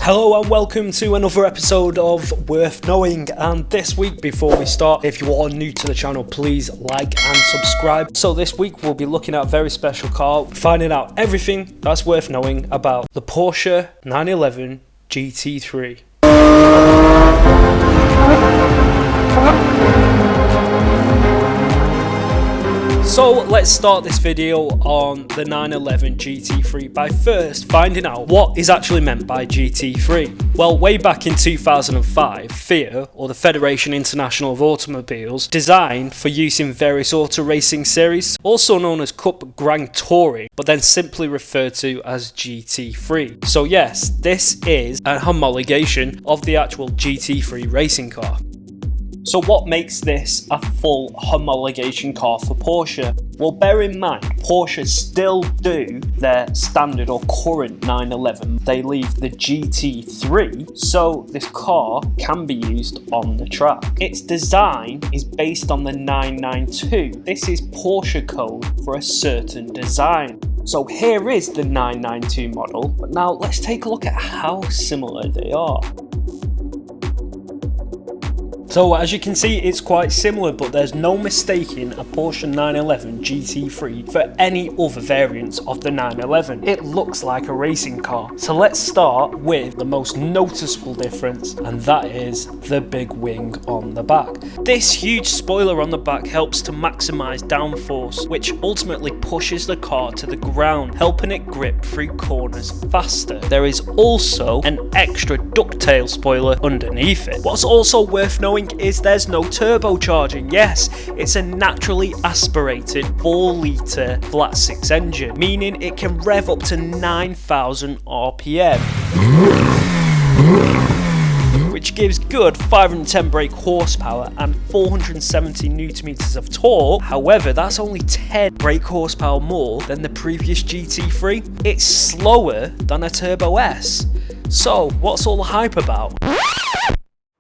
Hello and welcome to another episode of Worth Knowing, and this week, before we start, if you are new to the channel, please like and subscribe. So this week we'll be looking at a very special car, finding out everything that's worth knowing about the Porsche 911 GT3. So let's start this video on the 911 GT3 by first finding out what is actually meant by GT3. Well, way back in 2005, FIA, or the Federation International of Automobiles, designed for use in various auto racing series, also known as Cup Grand Touring, but then simply referred to as GT3. So yes, this is a homologation of the actual GT3 racing car. So what makes this a full homologation car for Porsche? Well, bear in mind, Porsche still do their standard or current 911. They leave the GT3, so this car can be used on the track. Its design is based on the 992. This is Porsche code for a certain design. So here is the 992 model, but now let's take a look at how similar they are. So as you can see, it's quite similar, but there's no mistaking a Porsche 911 GT3 for any other variants of the 911. It looks like a racing car. So let's start with the most noticeable difference, and that is the big wing on the back. This huge spoiler on the back helps to maximize downforce, which ultimately pushes the car to the ground, helping it grip through corners faster. There is also an extra ducktail spoiler underneath it. What's also worth knowing is there's no turbocharging. Yes, it's a naturally aspirated 4-litre flat 6 engine, meaning it can rev up to 9,000 RPM, which gives good 510 brake horsepower and 470 Nm of torque. However, that's only 10 brake horsepower more than the previous GT3. It's slower than a Turbo S. So what's all the hype about?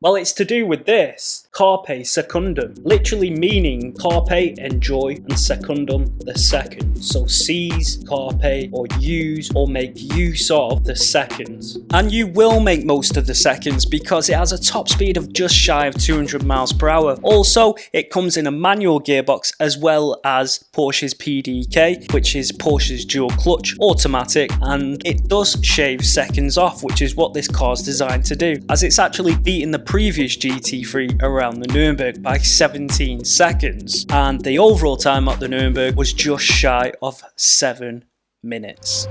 Well, it's to do with this, carpe secundum, literally meaning carpe, enjoy, and secundum, the second. So seize, carpe, or use, or make use of the seconds. And you will make most of the seconds because it has a top speed of just shy of 200 miles per hour. Also, it comes in a manual gearbox as well as Porsche's PDK, which is Porsche's dual clutch automatic, and it does shave seconds off, which is what this car's designed to do, as it's actually beaten the previous GT3 around the Nürburgring by 17 seconds, and the overall time at the Nürburgring was just shy of 7 minutes.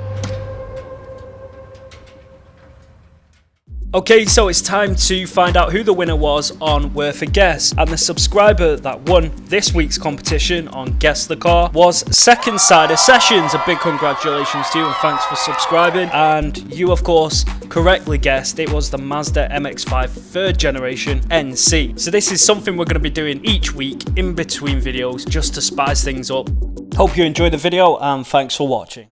Okay, so it's time to find out who the winner was on Worth a Guess, and the subscriber that won this week's competition on Guess the Car was Second Sider Sessions. A big congratulations to you and thanks for subscribing. And you, of course, correctly guessed it was the Mazda MX-5 3rd generation NC. So this is something we're going to be doing each week in between videos just to spice things up. Hope you enjoyed the video and thanks for watching.